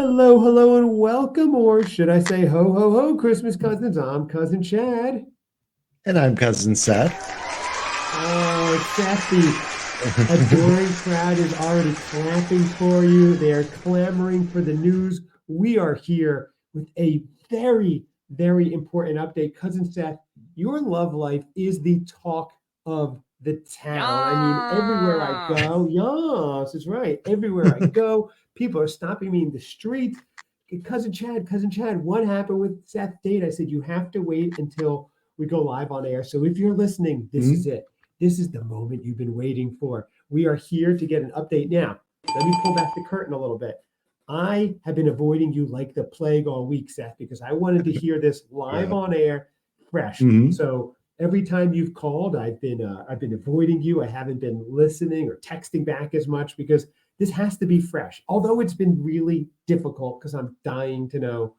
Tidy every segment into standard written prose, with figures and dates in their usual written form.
Hello, hello, and welcome, or should I say ho, ho, ho, Christmas cousins. I'm Cousin Chad. And I'm Cousin Seth. Oh, Seth, the adoring crowd is already clapping for you. They are clamoring for the news. We are here with a very, very important update. Cousin Seth, your love life is the talk of the town. I mean, everywhere I go, yes, that's right. Everywhere I go, people are stopping me in the street. Cousin Chad, what happened with Seth's date? I said, you have to wait until we go live on air. So if you're listening, this is it. This is the moment you've been waiting for. We are here to get an update now. Let me pull back the curtain a little bit. I have been avoiding you like the plague all week, Seth, because I wanted to hear this live on air, fresh. So every time you've called, I've been avoiding you. I haven't been listening or texting back as much because this has to be fresh. Although it's been really difficult because I'm dying to know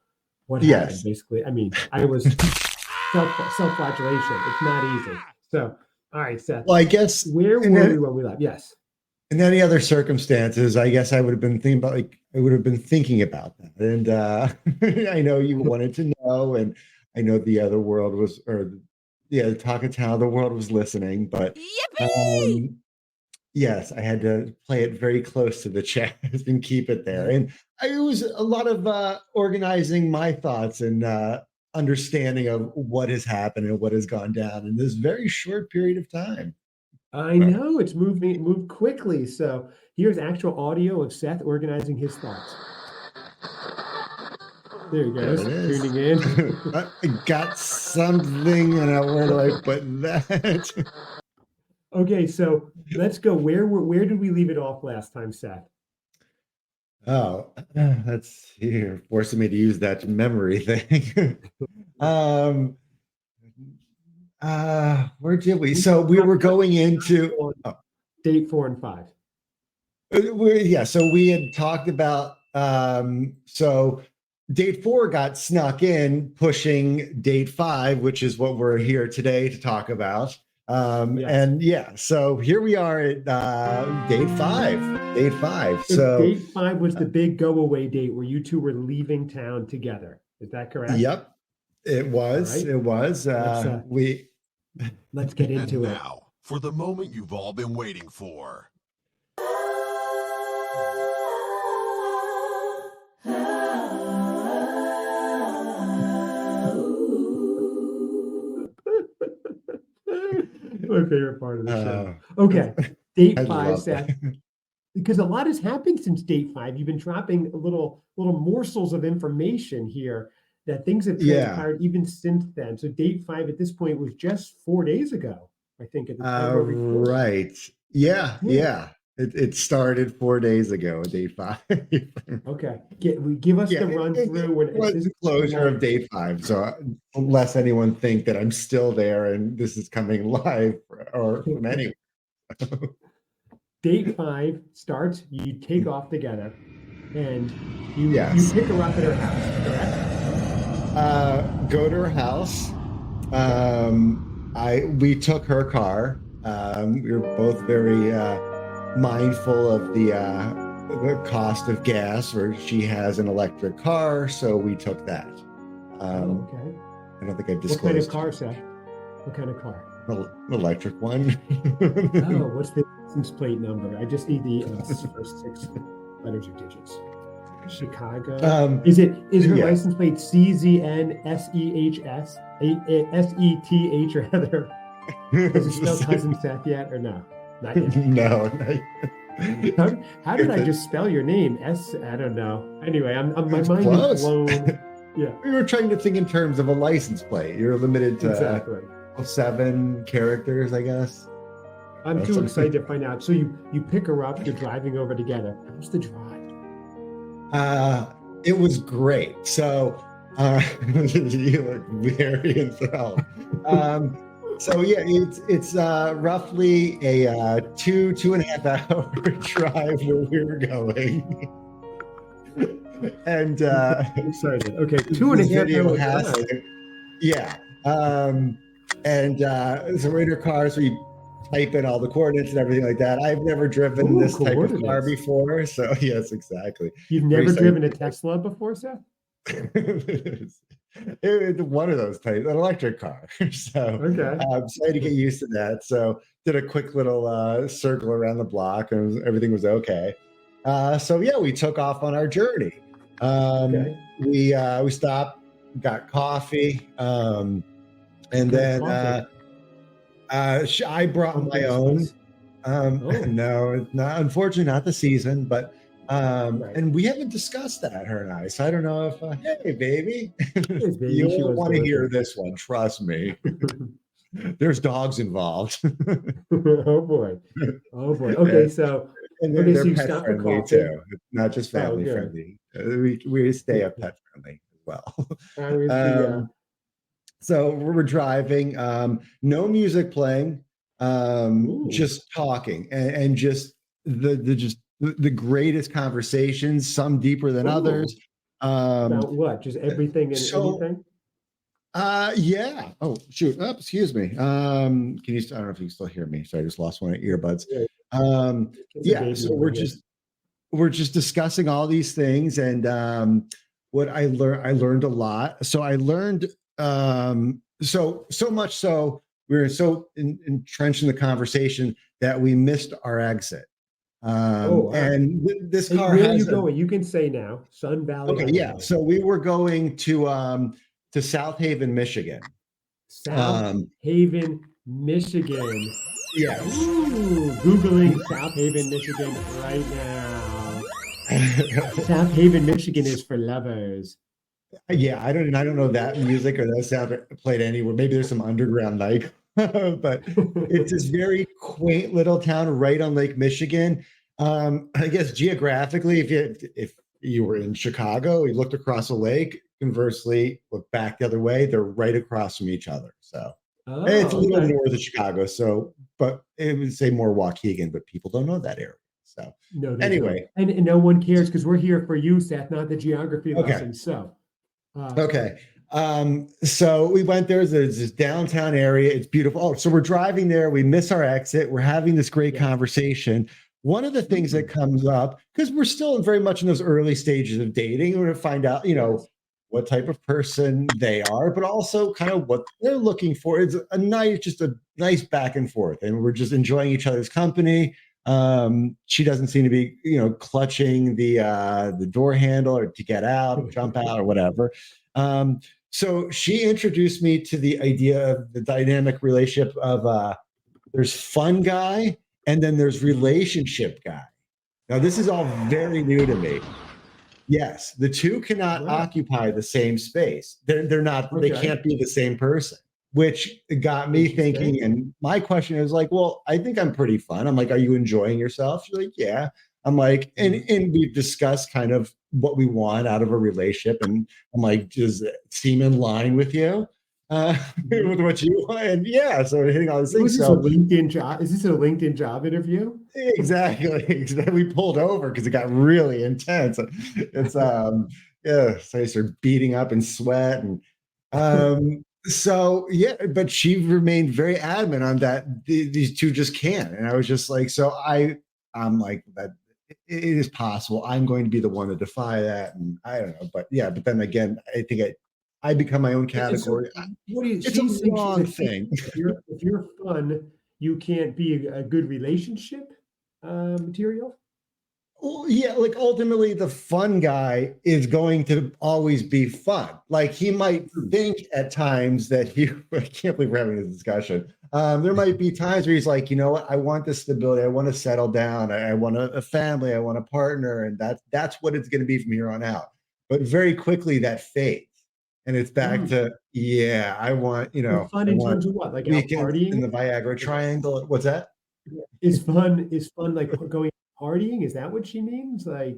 what happened. Basically, I mean, I was self-flagellation. It's not easy. So, all right, Seth. Well, I guess where were we when we left? Yes. In any other circumstances, I guess I would have been thinking about that. And I know you wanted to know, and I know the other world was, the talk of town, the world was listening, but yes, I had to play it very close to the chest and keep it there. And it was a lot of organizing my thoughts and understanding of what has happened and what has gone down in this very short period of time. I know it's moved quickly. So here's actual audio of Seth organizing his thoughts. There he goes, tuning in. I got something, and where do I put that? Okay, so let's go. Where did we leave it off last time, Seth? Oh, let's see here. Forcing me to use that memory thing. Where did we? So we were going into date 4 and 5. So we had talked about so date 4 got snuck in, pushing date 5, which is what we're here today to talk about. And so here we are at date 5. So date 5 was the big go away date where you two were leaving town together. Is that correct? Yep, it was. Right. It was. Let's get into it now for the moment you've all been waiting for. My favorite part of the show. Okay, date 5, Seth. Because a lot has happened since date 5. You've been dropping little morsels of information here that things have transpired even since then. So date 5 at this point was just 4 days ago, I think. At the time right. Yeah. It started 4 days ago, date 5. Okay. Give us the run through. When it was the closure of date 5. So unless anyone think that I'm still there and this is coming live or from anywhere. Date 5 starts, you take off together, and you pick her up at her house, correct? Go to her house. We took her car. We were both very mindful of the cost of gas, where she has an electric car, so we took that. Okay. I don't think I've disclosed. What kind of car, Seth? What kind of car? An electric one. Oh, what's the license plate number? I just need the first 6 letters or digits. Chicago. Is her license plate CZN SEHS SETH or other? Is it still Cousin Seth yet or no? Not yet. No. How did I just spell your name? I don't know. Anyway, my mind is blown. Yeah. We were trying to think in terms of a license plate. You're limited to 7 characters, I guess. I'm too excited to find out. So you pick her up, you're driving over together. How's the drive? It was great. So you look very enthralled. So it's roughly a 2.5 hour drive where we were going. And I'm excited. Okay, 2.5 hours. Yeah. So we're in our cars. We type in all the coordinates and everything like that. I've never driven Ooh, this type of car coordinates. before. So yes, exactly. You've Very never driven a scientific. Tesla before, Seth? One of those types, an electric car. So, Okay. so I had to get used to that. So did a quick little circle around the block, and everything was okay. So yeah, we took off on our journey. Okay. We stopped, got coffee, and What kind of then coffee? I brought my Pumpkin own. spice? Oh, No, it's not, unfortunately, not the season, but right. and we haven't discussed that, her and I. So I don't know if, hey, baby, Yes, baby, she you'll wants want to to hear listen. this one. Trust me. There's dogs involved, Oh boy. Oh boy. and and they're, So they're you pet stop for friendly coffee. too. It's not just Oh, family good. friendly. We stay a pet friendly as well. Obviously, yeah. Um, so we're driving, no music playing, Ooh. just talking, and just the greatest conversations, some deeper than Ooh. others. Um, About what? Just everything and so anything? yeah. Oh shoot. Oh, excuse me. Can you? I don't know if you can still hear me. Sorry, I just lost one of your earbuds. Yeah. Kiss a Yeah. baby So over here. we're just discussing all these things, and what I learned a lot. So I learned so much so we were so entrenched in the conversation that we missed our exit. Oh, wow. And this And car where are you has a going? You can say now, Sun Valley, okay, yeah. Idaho. So we were going to South Haven, Michigan. South Um, Haven, Michigan. yes. Ooh, Googling South Haven, Michigan right now. South Haven, Michigan is for lovers. Yeah, I don't know that music or that sound played anywhere. Maybe there's some underground night, but it's this very quaint little town right on Lake Michigan. I guess geographically, if you were in Chicago, you looked across a lake. Conversely, look back the other way, they're right across from each other. So it's a Oh, little okay. north of Chicago. So, but it would say more Waukegan, but people don't know that area. So No, they don't. anyway, And no one cares because we're here for you, Seth, not the geography okay. lesson. So, uh, Okay. So we went there. There's this downtown area. It's beautiful. Oh, so we're driving there. We miss our exit. We're having this great yeah. conversation. One of the things that Mm, comes up, because we're still very much in those early stages of dating, we're going to find out, yes. what type of person they are, but also kind of what they're looking for. It's just a nice back and forth. And we're just enjoying each other's company. She doesn't seem to be, clutching the door handle or to get out, jump out, or whatever. So she introduced me to the idea of the dynamic relationship of there's fun guy and then there's Mhm. relationship guy. Now this is all very new to me. Yes, the two cannot Wow. occupy the same space. They're not, they Okay. can't be the same person, which got me Interesting. thinking. And my question is like, well, I think I'm pretty fun. I'm like, are you enjoying yourself? She's like, yeah. I'm like, and Mhm. we've discussed kind of what we want out of a relationship. And I'm like, does it seem in line with you? Mhm. With what you want? And yeah, so we're hitting all these Was things. this a So LinkedIn job? Is this a LinkedIn job interview? exactly. We pulled over because it got really intense. It's yeah, so I started beating up and sweat and so yeah, but she remained very adamant on that these two just can't. And I was just like, so I'm like that it is possible. I'm going to be the one to defy that. And I don't know, but yeah, but then again, I think I become my own And so category. what do you It's a she's saying she's long a thing. if you're fun, you can't be a good relationship material? Well, yeah, like ultimately, the fun guy is going to always be fun. Like he might Hmm. think at times that he, I can't believe we're having this discussion. There might be times where he's like, you know what, I want this stability. I want to settle down. I want a family. I want a partner, and that's what it's going to be from here on out. But very quickly that fades, and it's back Mm. to yeah, And fun I in want terms of what? Like out weekends in partying? the Viagra Like, Triangle. What's that? is fun like going partying? Is that what she means? Like,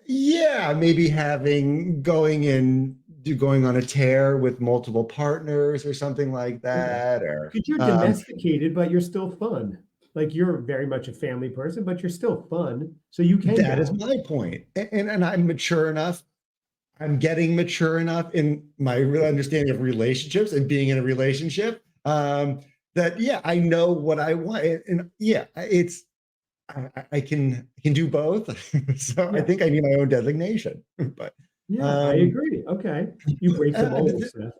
Yeah, maybe going on a tear with multiple partners or something like okay. that, or Because you're domesticated, but you're still fun. Like you're very much a family person, but you're still fun. So you can that is go. my point. And I'm mature enough. I'm getting mature enough in my real understanding of relationships and being in a relationship. that yeah, I know what I want, and yeah, it's I can do both. So I Yeah. think I need my own designation. But Yeah, I um, agree. Okay. You break the but, mold, Seth.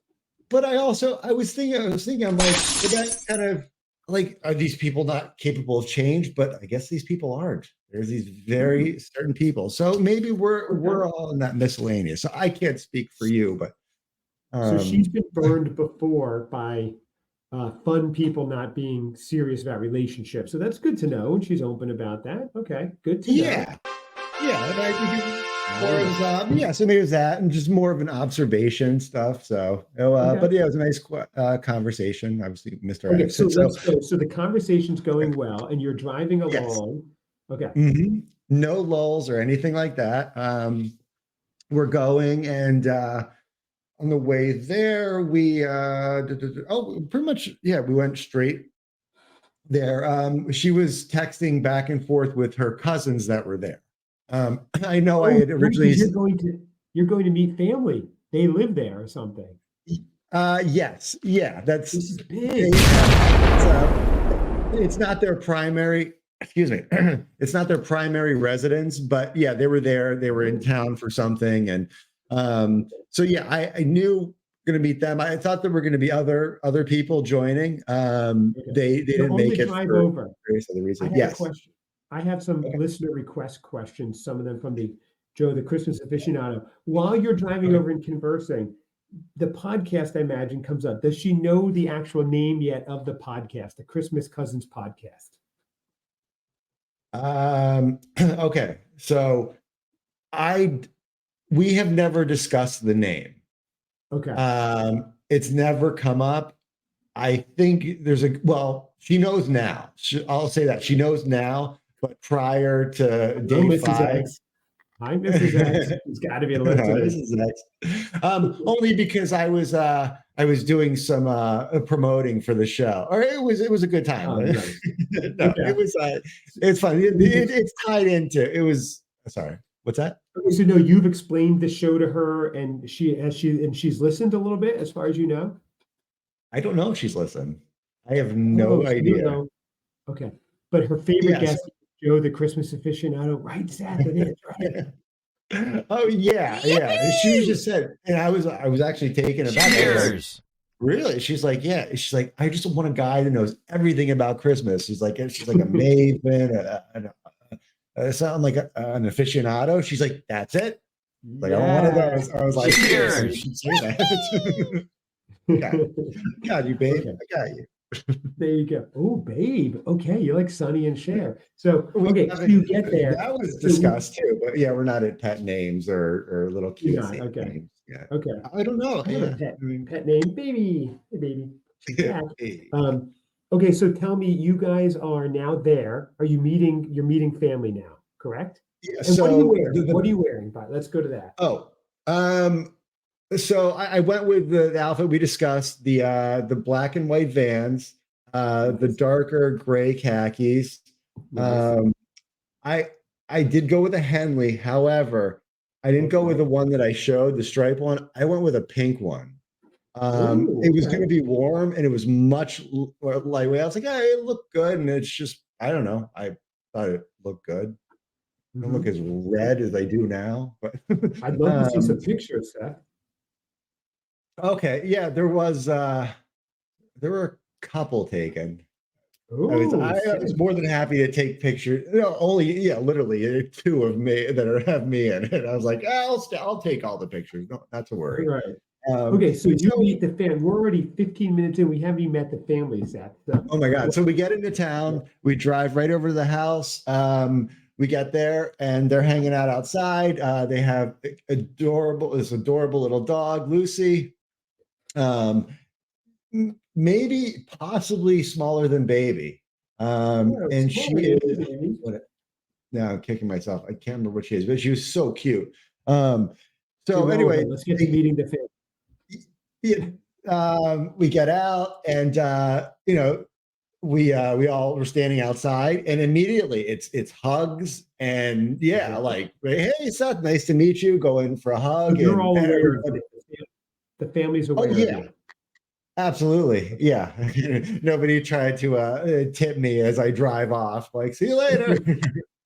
but I was thinking, I'm like, but that kind of like, are these people not capable of change? But I guess these people aren't. There's these Hmm. very certain people. So maybe we're Okay. all in that miscellaneous. So I can't speak for you, but So she's um, been burned before by fun people not being serious about relationships. So that's good to know. And she's open about that. Okay. Good to know. yeah, yeah, and I think it's more Nice. of yeah. So maybe it was that, and just more of an observation stuff. So, Okay. but yeah, it was a nice conversation. Obviously, Mr. Okay. X. So So let's go. So the conversation's going well and you're driving yes, along. Okay. no lulls or anything like that. We're going, and on the way there, we pretty much yeah, we went straight there. She was texting back and forth with her cousins that were there. I know I Oh, had right, originally because you're going to meet family. They live there or something. yes, yeah, that's This is they, big. it's not their primary, excuse me, it's not their primary residence, but yeah, they were there. They were in town for something, and so yeah, I knew going to meet them. I thought there were going to be other people joining. Okay. They So didn't on the make it drive for over, various other I reasons. have a Yes. question. I have some Okay. listener request questions, some of them from the Joe the Christmas aficionado. While you're driving Okay. over and conversing, the podcast, I imagine, comes up. Does she know the actual name yet of the podcast, the Christmas Cousins podcast? Okay. So I we have never discussed the name. Okay. It's never come up. I think there's she knows now. I'll say that she knows now, but prior to Hello, day Mrs. five, X. Hi, Mrs. X. She's got to be this listening. is nice. Only because I was doing some promoting for the show, or it was a good time. Oh, nice. No, Okay. it's fun. It's tied into it was sorry. What's that? Okay, so no, you've explained the show to her, and she's listened a little bit, as far as you know. I don't know if she's listened. I have Oh, no so you don't idea. know. Okay, but her favorite Yes. guest, Joe, the Christmas aficionado, right, Seth? It is right. Oh yeah, yeah. And she was just said, and I was actually taken aback. I was like, Cheers. really? She's like, yeah. She's like, I just want a guy that knows everything about Christmas. She's like a maven, sound like an aficionado. She's like, that's it. Like, I want one of Yeah. those. I was like, yeah, you Cheers. should say that. God, God, you babe. Okay, I got you. there you go. Oh, babe. Okay, you like Sonny and Cher. So, We okay, so you get there. that was So discussed too, but yeah, we're not at pet names or little you're not. cutesy Okay. names. Yeah, Okay. I don't know. I have a Yeah, pet I mean, pet name, baby. Hey, baby. She's back. hey. Okay, so tell me, you guys are now there. You're meeting family now, correct? Yeah. And what are you So wearing? What are you wearing? But let's go to that. um, so I went with the outfit we discussed, the black and white Vans, the Nice. darker gray khakis. Nice. Um, I I did go with a Henley. However, I didn't go with Okay. the one that I showed, the stripe one. I went with a pink one. Oh, It was going okay. to be warm and it was much lightweight. I was like, hey, it looked good. And it's just, I don't know. I thought it looked good. I don't look Mhm. as red as I do now, but I'd love to see some pictures, Seth. okay. Yeah, there were a couple taken. I was Oh, I was more than happy to take pictures. Only yeah, literally two of me that have me in it. I was like, I'll take all the pictures. No, not to worry. right. Um, Okay, so you so meet the fam. We're already 15 minutes in. We haven't even met the family, Seth. So, oh my God. what- So we get into town, we drive right over to the house. We get there and they're hanging out outside. They have this adorable little dog, Lucy. Um, Maybe possibly smaller than baby. oh, And smaller she than is baby. what now I'm kicking myself. I can't remember what she is, but she was so cute. Um, so anyway, Irrelevant. Let's get to meeting the family. yeah, we get out and we all were standing outside and immediately it's hugs and yeah, like, hey Seth, nice to meet you, go in for a So hug they're and all aware of everybody. you. The family's Oh aware of yeah, you. Absolutely. Yeah. Nobody tried to tip me as I drive off. Like, see you later.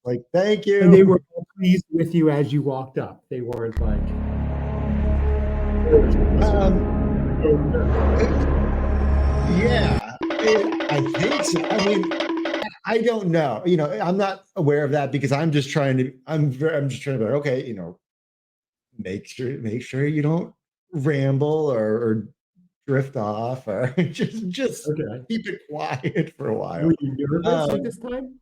Like, thank And they you. were all pleased with you as you walked up. They weren't like, Um, yeah, I think so. I mean, I don't know. I'm not aware of that because I'm just trying to. I'm just trying to be like, okay, make sure you don't ramble or drift off or just okay. keep it quiet for a while. Were you nervous at Um, this time?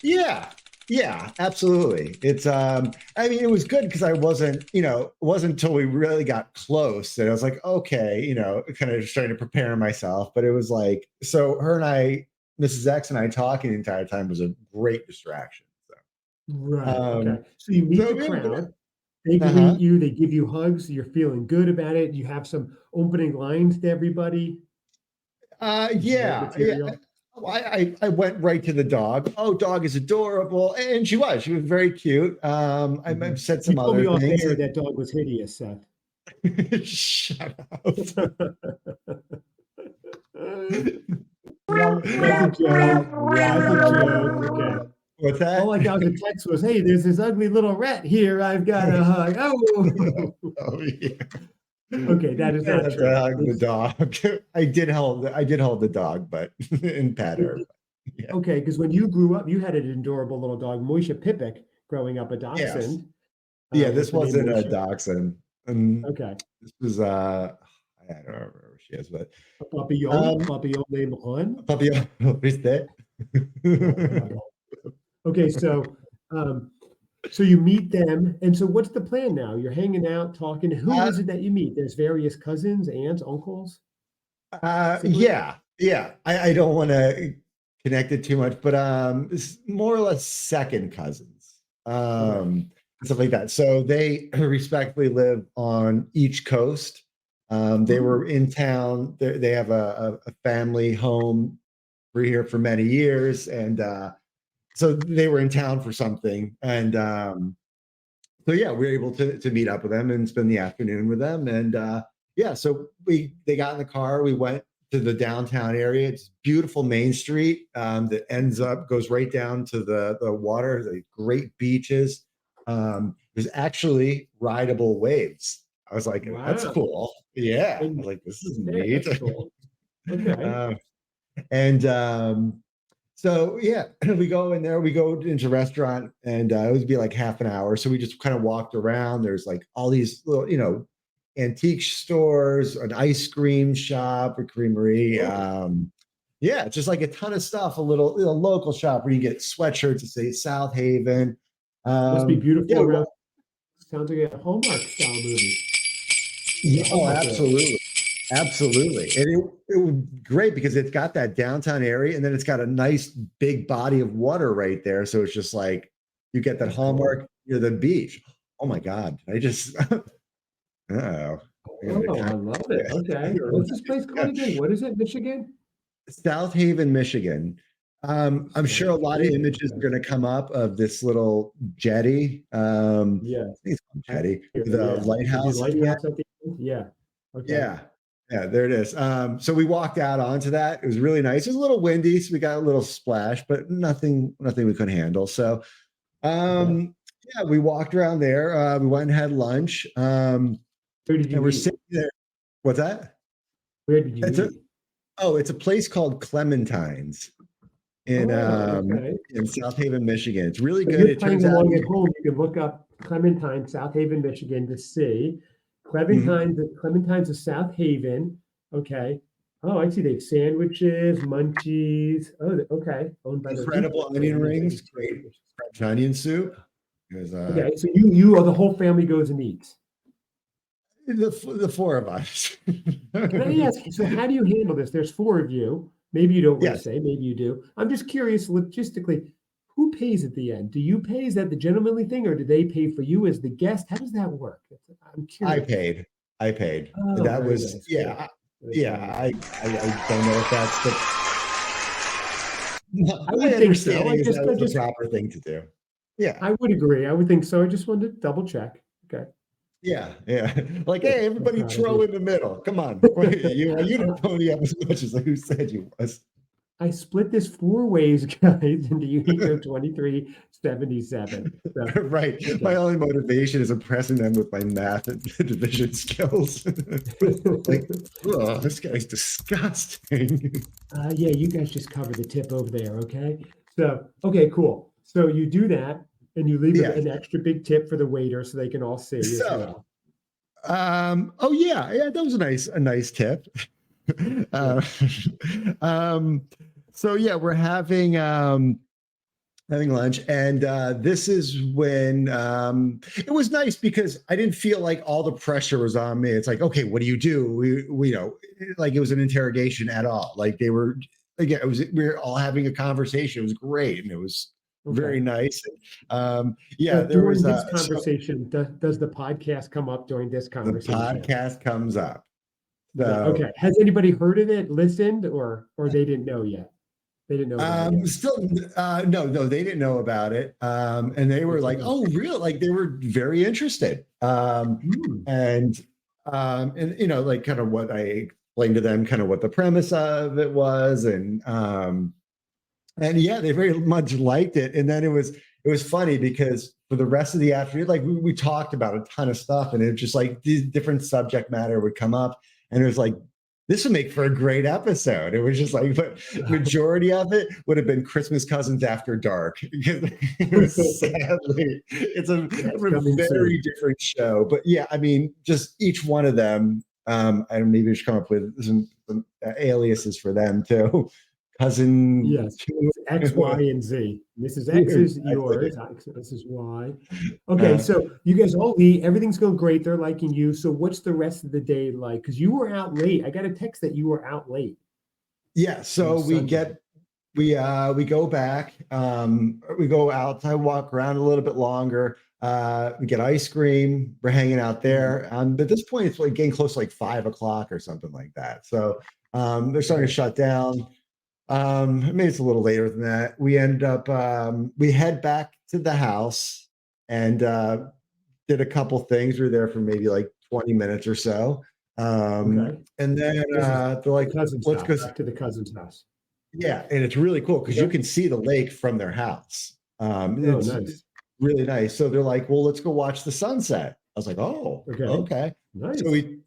yeah, yeah, absolutely. I mean, it was good because I wasn't, it wasn't until we really got close that I was like, okay, kind of just trying to prepare myself. But it was like, so her and I, Mrs. X and I talking the entire time was a great distraction. So, Right. Okay. So you meet so the yeah, crowd. They uh-huh. greet you. They give you hugs. You're feeling good about it. You have some opening lines to everybody. Did you write Yeah, yeah. material? I went right to the dog. Oh, dog is adorable, and she was very cute. I've Mhm. said You some told me other off things. air that dog was hideous, Seth. Shut up. That's a joke. That's a joke. Okay. What's All that? I got was a text was, "Hey, there's this ugly little rat here. I've got a hug." Oh, Oh yeah. okay. That is I not have to true. hug the dog. I did hold the dog, but and pet her. Yeah. Okay, because when you grew up, you had an adorable little dog, Moisha Pippic, growing up a Yes. dachshund Yeah, with this the name wasn't a Moisha. dachshund. This Okay. was I don't remember where she is, but A papillon, um papillon named Juan. Papillon, ¿viste? Okay, um, so you meet them, and so what's the plan now? You're hanging out, talking. Who Uh, is it that you meet? There's various cousins, aunts, uncles, siblings. yeah, yeah. I don't want to connect it too much, but it's more or less second cousins, Okay. stuff like that. So they respectively live on each coast. They were Mm, in town. They have a family home for here for many years, and so they were in town for something, and so yeah, we were able to meet up with them and spend the afternoon with them. And yeah, so they got in the car, we went to the downtown area. It's beautiful main street that goes right down to the water, the great beaches. There's actually rideable waves. I was like, that's wow. cool. Yeah. I And was like, this is yeah, neat. that's cool. Okay. uh, and so yeah, we go in there, we go into a restaurant, and it would be like half an hour. So we just kind of walked around. There's like all these little, antique stores, an ice cream shop, a creamery. Oh, Yeah, just like a ton of stuff, a little local shop where you get sweatshirts that say South Haven. must be Yeah, beautiful around. Sounds like a Hallmark style movie. Like yeah, a oh, Hallmark movie. absolutely. Absolutely. And it was great because it's got that downtown area and then it's got a nice big body of water right there. So it's just like you get that That's cool. hallmark near the beach. Oh my God. I just, oh, I got Oh, I love it. Okay. What's this place called again? What is it? Michigan? South Haven, Michigan. I'm sure a South lot of Haven. images are Okay. going to come up of this little jetty. Yeah. I think it's called jetty, the Yeah. Is the lighthouse at the end. lighthouse at the end? Yeah. Okay. Yeah. Yeah, there it is. So we walked out onto that. It was really nice. It was a little windy, so we got a little splash, but nothing we couldn't handle. So Okay. yeah, we walked around there. We went and had lunch. Where did you And we're meet? sitting there. What's that? Where did you It's a meet? it's a place called Clementine's Oh, okay. in South Haven, Michigan. It's really So good. you're It playing turns out. along at home. You can look up Clementine, South Haven, Michigan to see. Mhm. Clementine's of South Haven. Okay. Oh, I see. They have sandwiches, munchies. Oh, okay. Owned by those Incredible those onion rings, Michigan great sandwiches. French onion soup. There's Okay, so you or the whole family goes and eats. the four of us. Can I ask, so how do you handle this? There's four of you. Maybe you don't want to Yes, say, maybe you do. I'm just curious logistically, who pays at the end? Do you pay? Is that the gentlemanly thing, or do they pay for you as the guest? How does that work? I'm I curious. paid. I paid. Oh, That very was nice. yeah, Good. That's yeah. very nice. I don't know if that's I my would think so. understanding is that was the proper thing to do. Yeah. I would agree. I would think so. I just wanted to double check. Okay. Yeah, yeah. Like, hey, everybody proud of throw you. in the middle. Come on. You didn't pony up as much as who said you was. I split this 4 ways, guys, into Unico 2377. So, Right. My okay. only motivation is impressing them with my math and division skills. Like, oh, this guy's disgusting. Yeah, you guys just cover the tip over there, okay? So, okay, cool. So you do that, and you leave Yeah. an extra big tip for the waiter so they can all see as So, well. oh yeah, that was a nice tip. Yeah. Uh, um, so yeah, we're having lunch, and this is when it was nice because I didn't feel like all the pressure was on me. It's like, okay, what do you do? We like it was an interrogation at all. Like they were again, we were all having a conversation. It was great, and it was Okay. very nice. So Yeah, there during was this so conversation, does the podcast come up during this the conversation? podcast comes up. So Okay. Has anybody heard of it, listened, or they didn't know yet? They didn't know about it yet. Still, no, they didn't know about it. And they were like, Okay. oh, real? Like they were very interested. Hmm. And like kind of what I explained to them, kind of what the premise of it was, and yeah, they very much liked it. And then it was funny because for the rest of the afternoon, like we talked about a ton of stuff, and it was just like these different subject matter would come up, and it was like this would make for a great episode. It was just like, but majority of it would have been Christmas Cousins After Dark because it was sadly it's a coming very soon. different show. But yeah, I mean, just each one of them. And maybe we should come up with some aliases for them too. Cousin Yes, it's X, Y, and Z. Mrs. X is yours. This is Y. Okay, uh, so you guys all eat. Everything's going great. They're liking you. So what's the rest of the day like? Because you were out late. I got a text that you were out late yeah, on so Sunday. we go back, we go out, I walk around a little bit longer, we get ice cream, we're hanging out Mhm. there. But at this point it's like getting close to like 5 o'clock or something like that. So they're starting to Okay. shut down. Maybe it's a little later than that. We end up we head back to the house and did a couple things. We were there for maybe like 20 minutes or so. Okay. And then This is they're the like, cousin's let's house, go. back to the cousin's house. Yeah, and it's really cool because you Okay. can see the lake from their house. Oh, It's nice. really nice. So they're like, well, let's go watch the sunset. I was like, oh, Okay. okay. So Nice. we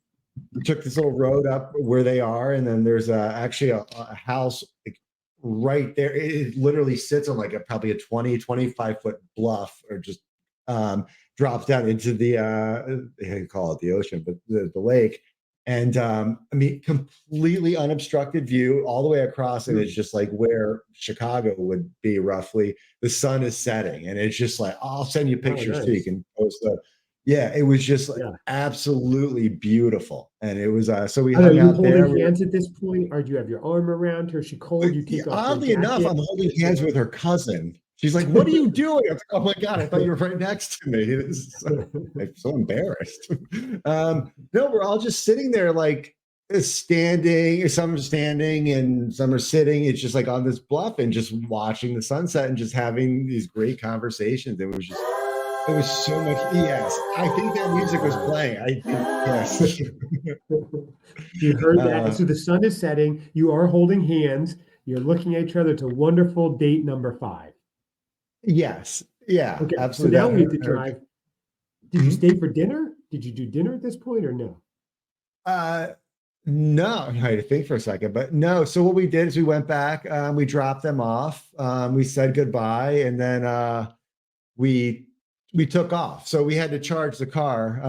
took this little road up where they are, and then there's actually a house like, right there. It literally sits on like probably a 25 foot bluff, or just drops down into the they call it the ocean, but the lake. And I mean, completely unobstructed view all the way across, and it's Hmm. just like where Chicago would be roughly. The sun is setting, and it's just like I'll send you Oh, pictures too. You nice. can post the. Yeah, it was just like Yeah. absolutely beautiful, and it was so we I know hung you out holding there. hands at this point, or do you have your arm around her? Is she cold? You Yeah, take off your oddly enough, jacket. I'm holding You hands know? with her cousin. She's like, "What are you doing?" I was like, "Oh my god, I thought you were right next to me." I'm so embarrassed. No, we're all just sitting there, like standing. Some are standing and some are sitting. It's just like on this bluff and just watching the sunset and just having these great conversations. It was so much. Yes, I think that music was playing. I think yes. You heard that. Uh, So the sun is setting. You are holding hands. You're looking at each other. It's a wonderful date number 5. yes, yeah, Okay, so absolutely. now That we have to her, drive. Did you mhm. stay for dinner? Did you do dinner at this point or no? Uh, no, I had to think for a second, but no. So what we did is we went back, we dropped them off, we said goodbye, and then we we took off. So we had to charge the car.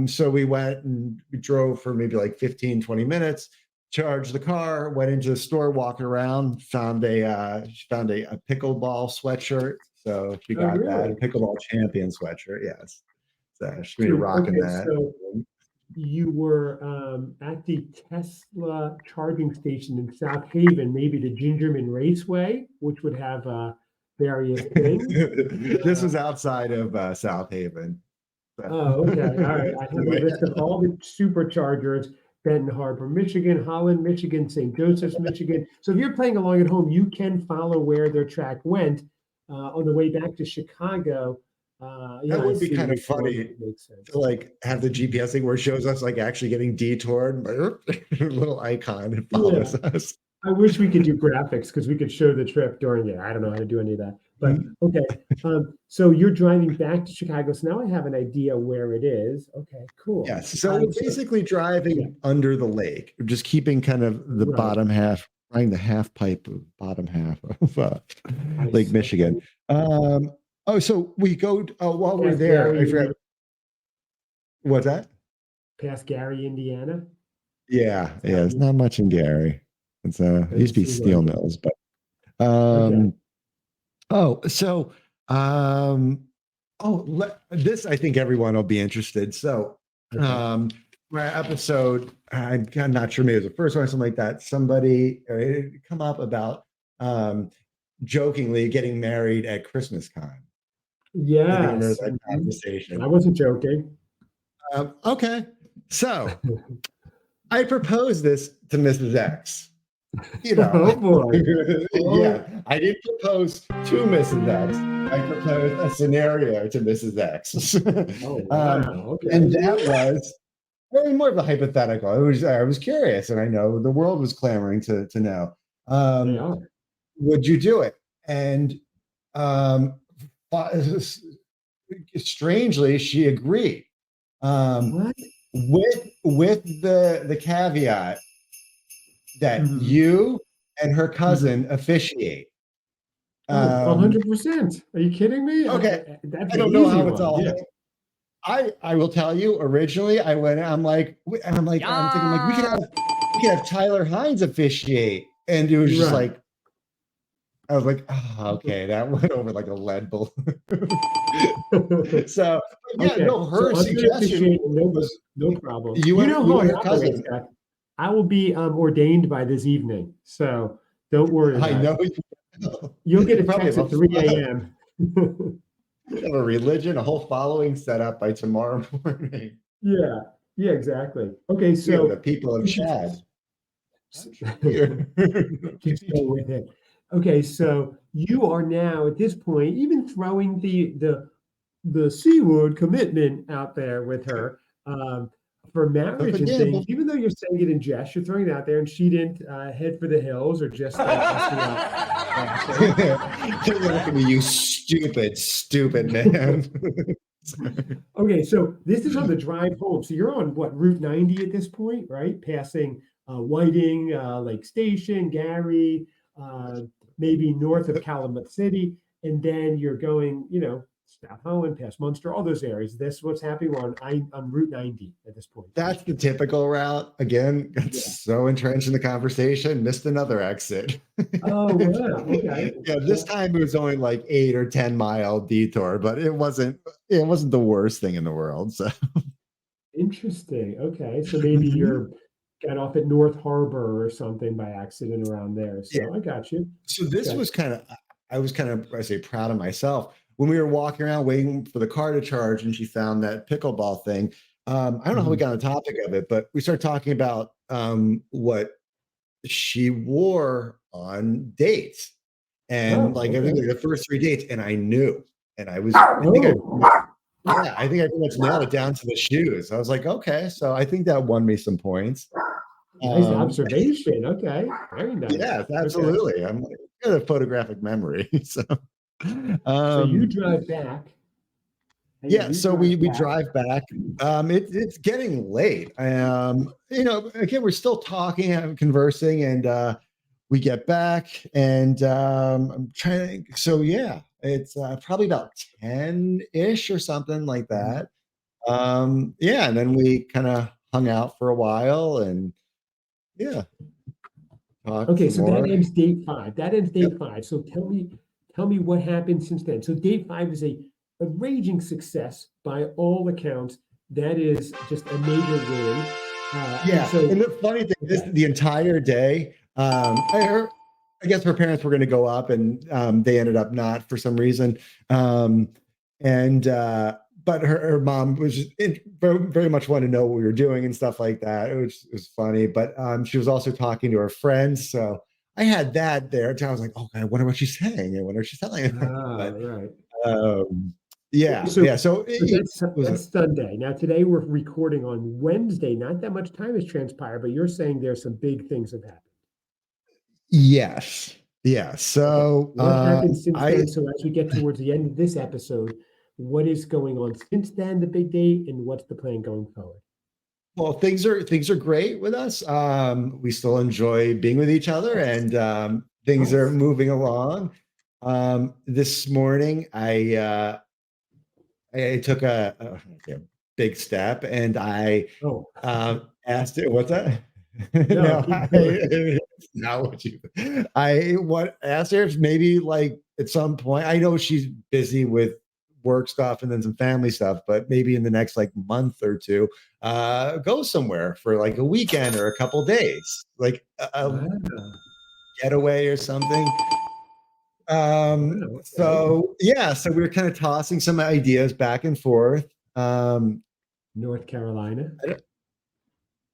So we went and we drove for maybe like 15, 20 minutes, charged the car, went into the store, walked around, she found a pickleball sweatshirt. So she Oh, got that, a really? pickleball champion sweatshirt, yes. So she's gonna be So, rocking okay, that. so you were at the Tesla charging station in South Haven, maybe the Gingerman Raceway, which would have various things. This Uh, was outside of South Haven. So, Oh, okay. All right. I have a list of all the superchargers: Benton Harbor, Michigan; Holland, Michigan; St. Joseph's, Michigan. So if you're playing along at home, you can follow where their track went on the way back to Chicago. Yeah, That I would be see kind of which one funny makes to sense. like have the GPS thing where it shows us like actually getting detoured. Little icon and Yeah. follows us. I wish we could do graphics because we could show the trip during it. I don't know how to do any of that. But okay. So you're driving back to Chicago. So now I have an idea where it is. Okay, cool. Yes. So we're So basically yeah, driving under the lake, just keeping kind of the right. bottom half, trying the half pipe of bottom half of Lake Nice. Michigan. Okay. So we go while we're Past there. I Gary, forgot what's that? past Gary, Indiana. Yeah, Is that yeah. what It's you not much in Gary. It's it used doesn't to be seem like steel it. mills, but Okay. um. Oh, so um. This I think everyone will be interested. So Okay. um. My episode, I'm not sure, maybe it was the first one or something like that. Somebody it come up about jokingly getting married at Christmas time. I think I remember Yes. that I conversation. wasn't joking. Okay, so I proposed this to Mrs. X. You know, Oh boy. yeah, Oh, I didn't propose to Mrs. X. I proposed a scenario to Mrs. X. oh um, wow. Okay. and that was more of a hypothetical. It was I was curious, and I know the world was clamoring to know. They Um, are. would you do it? And um, strangely, she agreed. Um, What? with the caveat that Hmm. you and her cousin officiate. Oh, Um, 100%. Are you kidding me? okay, That's I an don't know easy how it's one. all. Yeah. I will tell you. Originally, I went. I'm thinking like we could have Tyler Hines officiate, and it was just Right. like I was like, oh, okay, that went over like a lead balloon. So yeah, Okay. no, So her I'm gonna suggestion officiate. No, was no problem. you and How it her operates, cousin. Beth. I will be ordained by this evening, so don't worry I about it. know you You'll get a probably text have at 3 a.m. a religion, a whole following set up by tomorrow morning. Yeah. Yeah. Exactly. Okay. We are the So people of Chad. just go with it. Okay. So you are now at this point even throwing the C word commitment out there with her for Took a marriage and things, gamble. even though you're saying it in jest, you're throwing it out there, and she didn't head for the hills or just busting out laughing. Look at me, you stupid man. Okay, so this is on the drive home. So you're on what, Route 90 at this point, right? Passing Whiting, Lake Station, Gary, uh, maybe north of Calumet City, and then you're going, South Holland, past Munster, all those areas. This what's happening on Route 90 at this point. That's the typical route. Again, got Yeah. so entrenched in the conversation, missed another exit. Oh wow. Okay. Yeah, this time it was only like 8 or 10 mile detour, but it wasn't the worst thing in the world. So Interesting. Okay, so maybe Mhm. you're got off at North Harbor or something by accident around there. Yeah. So I got you. So this Okay. was kind of I was kind of I say proud of myself when we were walking around waiting for the car to charge, and she found that pickleball thing. I don't know how we Mhm. got on the topic of it, but we started talking about what she wore on dates. And Oh, like I think okay. like the first 3 dates, and I knew, and Oh, I think I pretty much nailed it down to the shoes. I was like, okay, so I think that won me some points. nice Um, observation. Okay, very nice. yes, Okay, absolutely. I'm like, got a photographic memory. So so you um drive back. Hang on, yeah, you so drive we back. drive back. It's getting late. Again, we're still talking and conversing, and we get back, and I'm trying to, so yeah, it's probably about 10-ish or something like Mhm. that. Yeah, and then we kind of hung out for a while, and yeah, talked Okay, some so that more. ends date five. That ends Yep. date five. So tell me what happened since then. So date five is a raging success by all accounts. That is just a major win. And Yeah, so, and the funny thing is, okay. the entire day, I guess her parents were going to go up, and they ended up not for some reason. Um, and but her mom was just very, very much wanted to know what we were doing and stuff like that. It was funny, but she was also talking to her friends, so I had that there. I was like, oh, I wonder what she's saying. I wonder what she's telling. Ah, But right. um, Yeah, So, yeah. So so that's it was a, that's Sunday. Now today we're recording on Wednesday. Not that much time has transpired, but you're saying there's some big things have happened. yes, yeah. Okay. So What happened since I then? So as we get towards the end of this episode, what is going on since then, the big day, and what's the plan going forward? well, things are great with us. We still enjoy being with each other, Yes. and things are Nice. moving along. This morning, I took a big step, and I Oh, asked it. What's that? no, No, keep going. it's not what you. I what asked her if maybe like at some point. I know she's busy with work stuff and then some family stuff, but maybe in the next like month or two, go somewhere for like a weekend or a couple days, like a Wow. getaway or something. Wow. Okay. So yeah, so we were kind of tossing some ideas back and forth. North Carolina.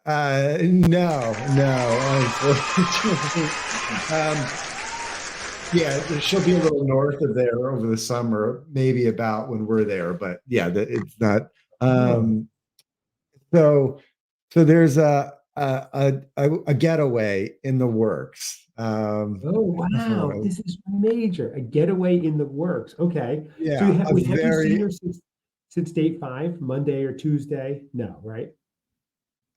No, unfortunately. Um, yeah, she'll be a little north of there over the summer, maybe about when we're there, but yeah, it's not. Oh. Um, so, so there's a getaway in the works. Oh, wow. For, This is major. A getaway in the works. Okay. So yeah, a have you seen very her since date five, Monday or Tuesday? No, right?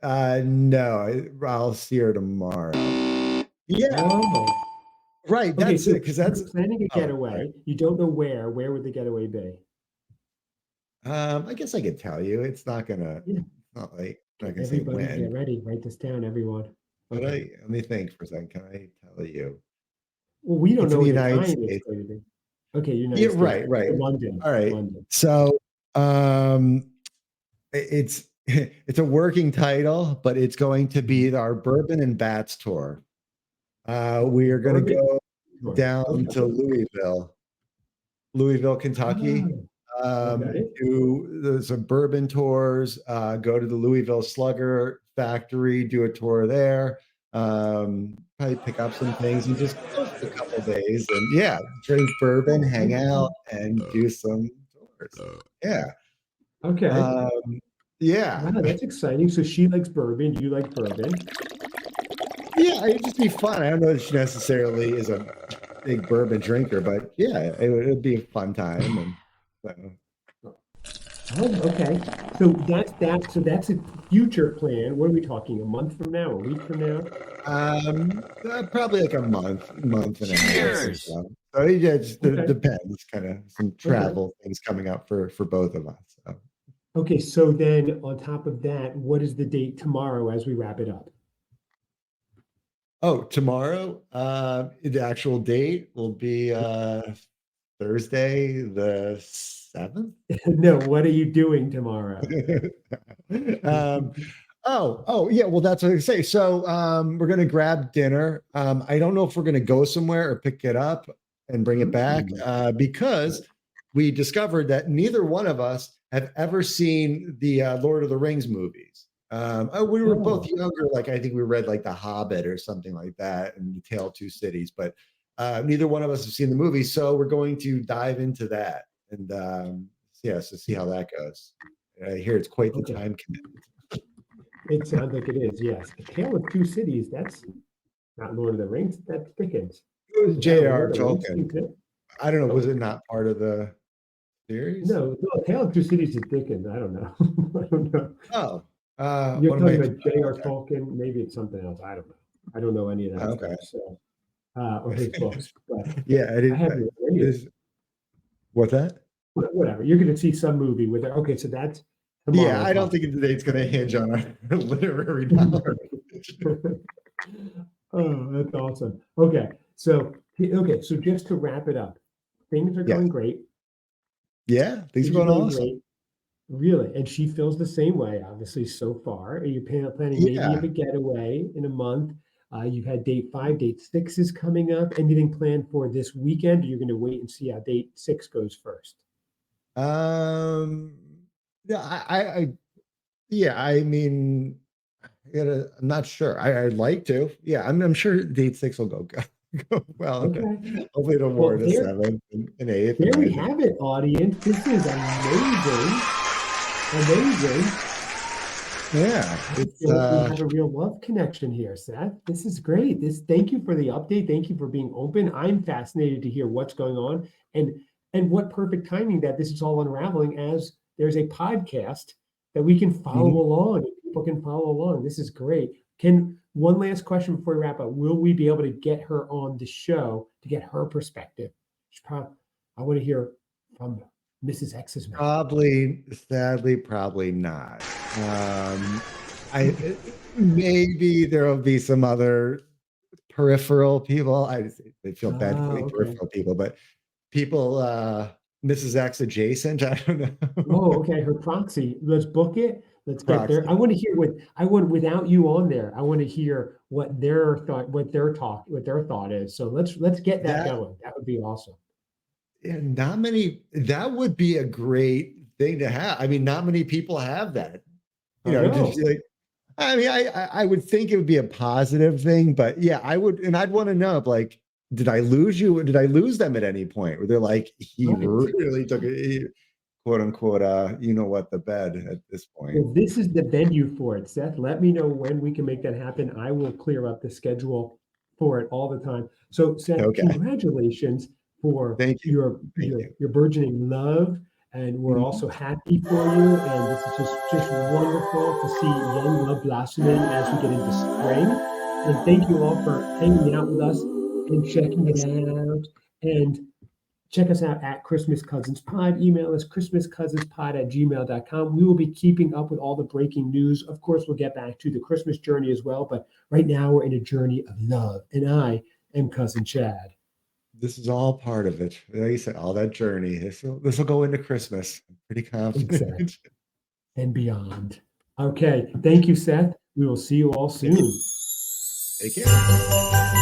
no, I'll see her tomorrow. Yeah, Oh. right. Okay, That's so it, because that's you're planning a oh, right. getaway. You don't know where. Where would the getaway be? I guess I could tell you. It's not gonna. Yeah. It's not like I'm not gonna say Everybody get when. ready. Write this down, everyone. But Okay. let me think for a second. Can I tell you? Well, we don't It's in know the what the United time it's States. going to be. Okay, Yeah, United States. right, right. So London. All right. London. So, um, it's it's a working title, but it's going to Mhm. be our Bourbon and Bats tour. We are going to Bourbon. go Tour. down Okay. to Louisville, Kentucky. Oh, okay. Do some bourbon tours, go to the Louisville Slugger factory, do a tour there, probably pick up some things and just go for a couple days and yeah, drink bourbon, hang out, and do some tours. Yeah. Okay. Um, yeah. Wow, that's exciting. So she likes bourbon. You like bourbon. Yeah, it'd just be fun. I don't know if she necessarily is a big bourbon drinker, but yeah, it'd be a fun time. And so. Oh, okay. So that's that. So that's a future plan. What are we talking? A month from now? A week from now? Probably like a month and a half or Cheers. so. So yeah, it just Okay. depends. Kind of some Okay. travel things coming up for both of us. So. Okay. So then on top of that, what is the date tomorrow as we wrap it up? Oh, tomorrow, the actual date will be Thursday the 7th. No, what are you doing tomorrow? um, oh, yeah. Well, that's what I say. So, we're gonna grab dinner. I don't know if we're gonna go somewhere or pick it up and bring it back, Ooh, because we discovered that neither one of us have ever seen the Lord of the Rings movies. We were both oh, younger, like I think we read like The Hobbit or something like that, and The Tale of Two Cities, but neither one of us have seen the movie, so we're going to dive into that and yeah, so see how that goes. I hear it's quite the okay. time commitment. It sounds like it is, yes. A Tale of Two Cities, that's not Lord of the Rings, that's Dickens. It was Is that a J.R. Lord of the Rings thing Tolkien. too? I don't know, was Oh, it not part of the series? no, A Tale of Two Cities is Dickens. I don't know. I don't know. Oh, You're what am I? talking about J.R. Okay, Tolkien, maybe it's something else. I don't know. I don't know any of that okay. stuff, so or his books, but Yeah, I I did. haven't read any of Is what's that? whatever. You're gonna see some movie with it. Okay, so that's Yeah, tomorrow I don't possibly. think the date's going to hinge on our literary knowledge. Oh, that's awesome. Okay, so just to wrap it up, things are Yeah, going great. yeah, things are Things are going going awesome. great, really. And she feels the same way, obviously, so far. Are you planning maybe of Yeah. a getaway in a month? You've had date five, date six is coming up. Anything planned for this weekend? Or you're going to wait and see how date six goes first? Um, yeah, yeah, I mean, I'm not sure. I'd like to. Yeah, I'm sure date six will go good. go well. Okay. Hopefully it'll Well, award a seventh and an eighth. there And we I think, have it, audience. This is amazing. Amazing. yeah, it's We have a real love connection here, Seth. This is great. Thank you for the update. Thank you for being open. I'm fascinated to hear what's going on and what perfect timing that this is all unraveling as there's a podcast that we can follow along and people can follow along. This is great. One last question before we wrap up. Will we be able to get her on the show to get her perspective? I want to hear from Mrs. X's mouth. probably, sadly, probably not. I maybe there will be some other peripheral people. I feel bad for the Okay. peripheral people, but people Mrs. X adjacent. I don't know. Oh, okay. Her proxy. Let's book it. Let's get there. Proxy. I want to hear without you on there. I want to hear what their thought is. So let's get that going. That would be awesome. Yeah, not many. That would be a great thing to have. I mean, not many people have that. You know, just like, I mean, I would think it would be a positive thing, but yeah, I would, and I'd want to know, like, did I lose you? Did I lose them at any point? Where they're like, he really took a quote unquote, you know what, the bed at this point. Well, this is the venue for it, Seth. Let me know when we can make that happen. I will clear up the schedule for it all the time. So, Seth, congratulations for your burgeoning love. And we're also happy for you. And this is just wonderful to see young love blossoming as we get into spring. And thank you all for hanging out with us and checking it out. And check us out at Christmas Cousins Pod. Email us christmascousinspod@gmail.com. We will be keeping up with all the breaking news. Of course, we'll get back to the Christmas journey as well. But right now we're in a journey of love. And I am Cousin Chad. This is all part of it. Like you said, all that journey. This will go into Christmas. I'm pretty confident. Exactly. And beyond. Okay. Thank you, Seth. We will see you all soon. Take care.